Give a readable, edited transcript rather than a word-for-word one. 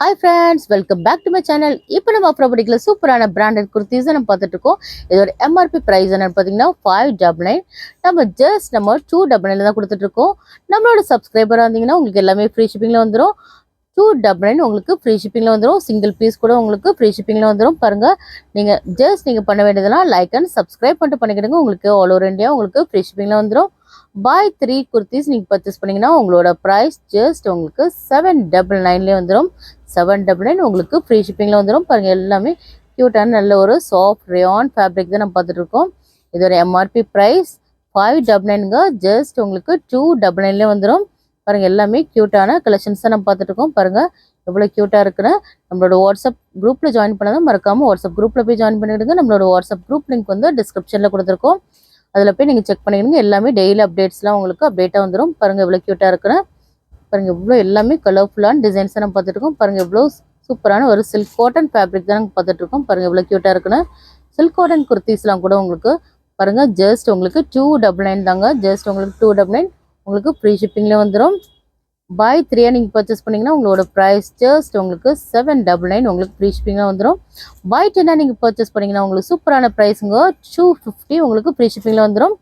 Hi friends, welcome back to my channel. இப்போ நம்ம ப்ராப்பர்ட்டிக்குள்ள சூப்பரான பிராண்டட் குர்த்திஸ் நம்ம பார்த்துட்டு இருக்கோம். இதோட MRP பிரைஸ் என்னன்னு பார்த்தீங்கன்னா 599. நம்ம ஜஸ்ட் 299 தான் கொடுத்துட்டு இருக்கோம். நம்மளோட சப்ஸ்கிரைபரா இருந்தீங்கன்னா உங்களுக்கு எல்லாமே ஃப்ரீ ஷிப்பிங்ல வந்துடும். 299 உங்களுக்கு ஃப்ரீ ஷிப்பிங்ல வந்துடும். சிங்கிள் பீஸ் கூட உங்களுக்கு ஃப்ரீ ஷிப்பிங்ல வந்துடும். பாருங்க, நீங்க பண்ண வேண்டியதெல்லாம் லைக் அண்ட் சப்ஸ்கிரைப் பண்ணிட்டு பண்ணிக்கிடுங்க. உங்களுக்கு ஆல் ஓவர் இந்தியா உங்களுக்கு ஃப்ரீ ஷிப்பிங்ல வந்துடும். பாய் 3 குர்த்திஸ் நீங்கள் பர்ச்சேஸ் பண்ணிங்கன்னா உங்களோட ப்ரைஸ் ஜஸ்ட் உங்களுக்கு 799 வந்துடும். 799 உங்களுக்கு ஃப்ரீ ஷிப்பிங்கில் வந்துடும். பாருங்கள், எல்லாமே க்யூட்டான நல்ல ஒரு சாஃப்ட் ரேயான் ஃபேப்ரிக் தான் நம்ம பார்த்துட்டு இருக்கோம். இதோட MRP ப்ரைஸ் 599ங்க. ஜஸ்ட் உங்களுக்கு 299 வந்துடும். பாருங்கள், எல்லாமே க்யூட்டான கலெக்ஷன்ஸ் தான் நம்ம பார்த்துட்டு இருக்கோம். பாருங்கள் எவ்வளோ க்யூட்டாக இருக்குன்னு. நம்மளோட வாட்ஸ்அப் குரூப்பில் ஜாயின் பண்ணாதான் மறக்காமல் வாட்ஸ்அப் குரூப்பில் போய் ஜாயின் பண்ணிவிடுங்க. நம்மளோட வாட்ஸ்அப் குரூப் லிங்க் வந்து டிஸ்கிரிப்ஷனில் கொடுத்துருக்கோம். அதில் போய் நீங்கள் செக் பண்ணிடுங்க. எல்லாமே டெய்லி அப்டேட்ஸ்லாம் உங்களுக்கு அப்டேட்டாக வந்துடும். பாருங்கள் எவ்வளோ க்யூட்டாக இருக்குன்னு. பாருங்கள் இவ்வளோ எல்லாமே கலர்ஃபுல்லான டிசைன்ஸ் தான் நம்ம பார்த்துட்ருக்கோம். பாருங்கள் எவ்வளோ சூப்பரான ஒரு சில்க் காட்டன் ஃபேப்ரிக் தான் நம்ம பார்த்துட்ருக்கோம். பாருங்கள் எவ்வளோ க்யூட்டாக இருக்குன்னு. சில்க் காட்டன் குர்த்திஸ்லாம் கூட உங்களுக்கு பாருங்கள் ஜஸ்ட் உங்களுக்கு 299 தாங்க. ஜஸ்ட் உங்களுக்கு 299 உங்களுக்கு ஃப்ரீ ஷிப்பிங்லேயே வந்துடும். பாய் 3 நீங்கள் பர்ச்சேஸ் பண்ணிங்கன்னா உங்களோட ப்ரைஸ் ஜஸ்ட் உங்களுக்கு 799 உங்களுக்கு ஃப்ரீ ஷிப்பிங்காக வந்துடும். பாய் 10 நீங்கள் பர்ச்சேஸ் பண்ணிங்கன்னா உங்களுக்கு சூப்பரான ப்ரைஸுங்க 250 உங்களுக்கு ஃப்ரீ ஷிப்பிங்கில் வந்துடும்.